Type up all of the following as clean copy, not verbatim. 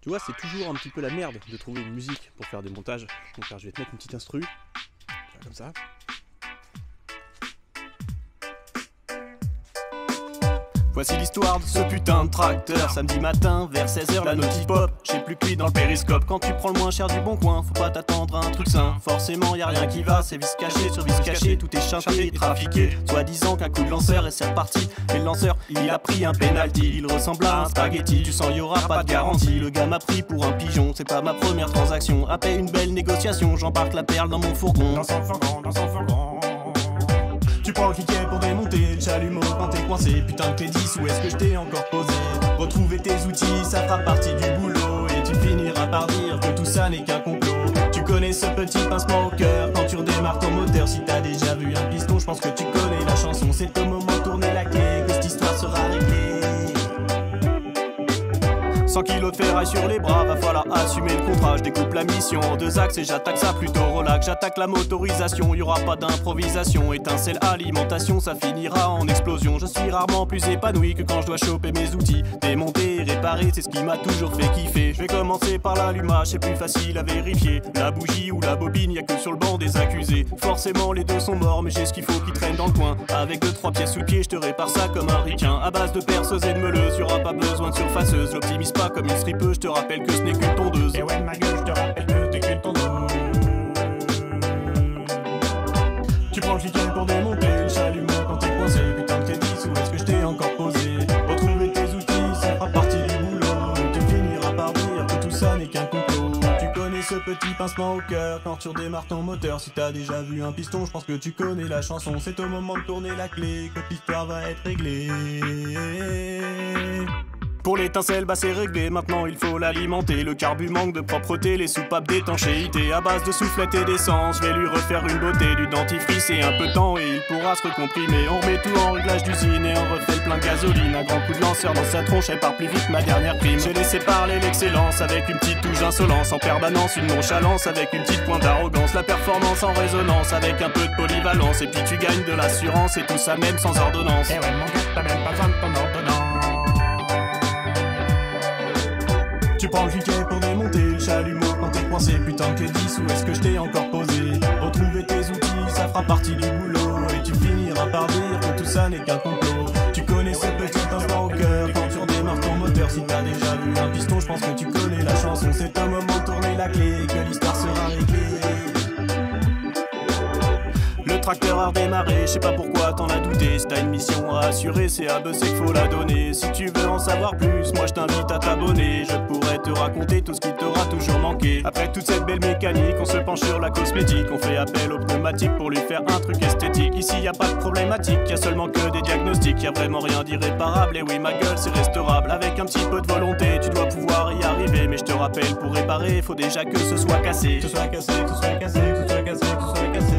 Tu vois, c'est toujours un petit peu la merde de trouver une musique pour faire des montages. Donc là, je vais te mettre une petite instru, comme ça. Voici l'histoire de ce putain de tracteur. Samedi matin, vers 16h, la notif pop. J'ai plus que lui dans le périscope. Quand tu prends le moins cher du bon coin, faut pas t'attendre à un truc sain. Forcément, y a rien qui va, c'est vis caché sur vis caché. Tout est chanté et trafiqué. Soi-disant qu'un coup de lanceur et c'est reparti. Et le lanceur, il a pris un penalty. Il ressemble à un spaghetti. Tu sens, y aura pas de garantie. Le gars m'a pris pour un pigeon. C'est pas ma première transaction. Après une belle négociation, j'embarque la perle dans mon fourgon. Dans son fourgon, dans son fourgon. Tu prends le cliquet pour démonter le chalumeau quand t'es coincé. Putain que t'es 10, où est-ce que je t'ai encore posé? Retrouver tes outils, ça fera partie du boulot. Et tu finiras par dire que tout ça n'est qu'un complot. Tu connais ce petit pincement au cœur quand tu redémarres ton moteur. Si t'as déjà vu un piston, je pense que tu connais la chanson. C'est au moment de tourner la clé que cette histoire sera réglée. 100 kilos de ferraille sur les bras, va falloir assumer le contrat. Je découpe la mission en deux axes et j'attaque ça plutôt relax. J'attaque la motorisation, y aura pas d'improvisation. Étincelle, alimentation, ça finira en explosion. Je suis rarement plus épanoui que quand je dois choper mes outils. Démonter et réparer, c'est ce qui m'a toujours fait kiffer. Je vais commencer par l'allumage, c'est plus facile à vérifier. La bougie ou la bobine, y a que sur le banc des accusés. Forcément les deux sont morts, mais j'ai ce qu'il faut qui traîne dans le coin. Avec 2-3 pièces sous le pied, je te répare ça comme un ricain. À base de perceuse et de meuleuse, y aura pas besoin de surfaceuse. J'optimise pas comme une stripeuse, je te rappelle que ce n'est qu'une tondeuse. Et ouais ma gueule, je te rappelle que t'es qu'une tondeuse. Tu prends le cliquet pour démonter le chalumeau quand t'es coincé. Putain que t'es 10, où est-ce que je t'ai encore posé? Retrouver tes outils, ça fera partie du boulot. Et tu finiras par dire que tout ça n'est qu'un complot. Tu connais ce petit pincement au cœur quand tu redémarres ton moteur. Si t'as déjà vu un piston, je pense que tu connais la chanson. C'est au moment de tourner la clé que l'histoire va être réglée. Pour l'étincelle, bah c'est réglé, maintenant il faut l'alimenter. Le carbu manque de propreté, les soupapes d'étanchéité. À base de soufflette et d'essence, je vais lui refaire une beauté. Du dentifrice et un peu de temps et il pourra se recomprimer. On remet tout en réglage d'usine et on refait le plein de gasoline. Un grand coup de lanceur dans sa tronche, elle part plus vite ma dernière prime. J'ai laissé parler l'excellence avec une petite touche d'insolence. En permanence, une nonchalance avec une petite pointe d'arrogance. La performance en résonance avec un peu de polyvalence. Et puis tu gagnes de l'assurance et tout ça même sans ordonnance. Et ouais mon gars, t'as même pas besoin de ton ordonnance. Tu prends le cliquet pour démonter le chalumeau quand t'es coincé. Putain que t'es 10, où est-ce que je t'ai encore posé? Retrouver tes outils, ça fera partie du boulot. Et tu finiras par dire que tout ça n'est qu'un complot. Tu connais ce petit instant au cœur quand tu redémarres ton moteur. Si t'as déjà vu un piston, je pense que tu connais la chanson. C'est un moment de tourner la clé que l'histoire sera réglée. Le tracteur a redémarré, je sais pas pourquoi t'en as douté. Si t'as une mission à assurer, c'est à bosser qu'il faut la donner. Si tu veux en savoir plus, moi je t'invite à t'abonner. Je pourrais te raconter tout ce qui t'aura toujours manqué. Après toute cette belle mécanique, on se penche sur la cosmétique. On fait appel aux pneumatiques pour lui faire un truc esthétique. Ici y a pas de problématique, y a seulement que des diagnostics. Y a vraiment rien d'irréparable, et oui ma gueule c'est restaurable. Avec un petit peu de volonté, tu dois pouvoir y arriver. Mais je te rappelle, pour réparer, faut déjà que ce soit cassé. Que ce soit cassé, que ce soit cassé, que ce soit cassé, que ce soit cassé.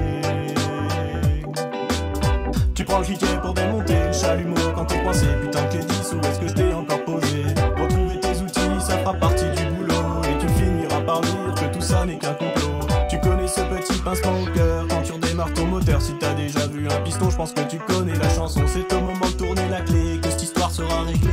Tu prends le cliquet pour démonter le chalumeau quand t'es coincé. Putain que t'es 10, où est-ce que je t'ai encore posé? Retrouver tes outils, ça fera partie du boulot. Et tu finiras par dire que tout ça n'est qu'un complot. Tu connais ce petit pincement au cœur quand tu redémarres ton moteur. Si t'as déjà vu un piston, je pense que tu connais la chanson. C'est au moment de tourner la clé que cette histoire sera réglée.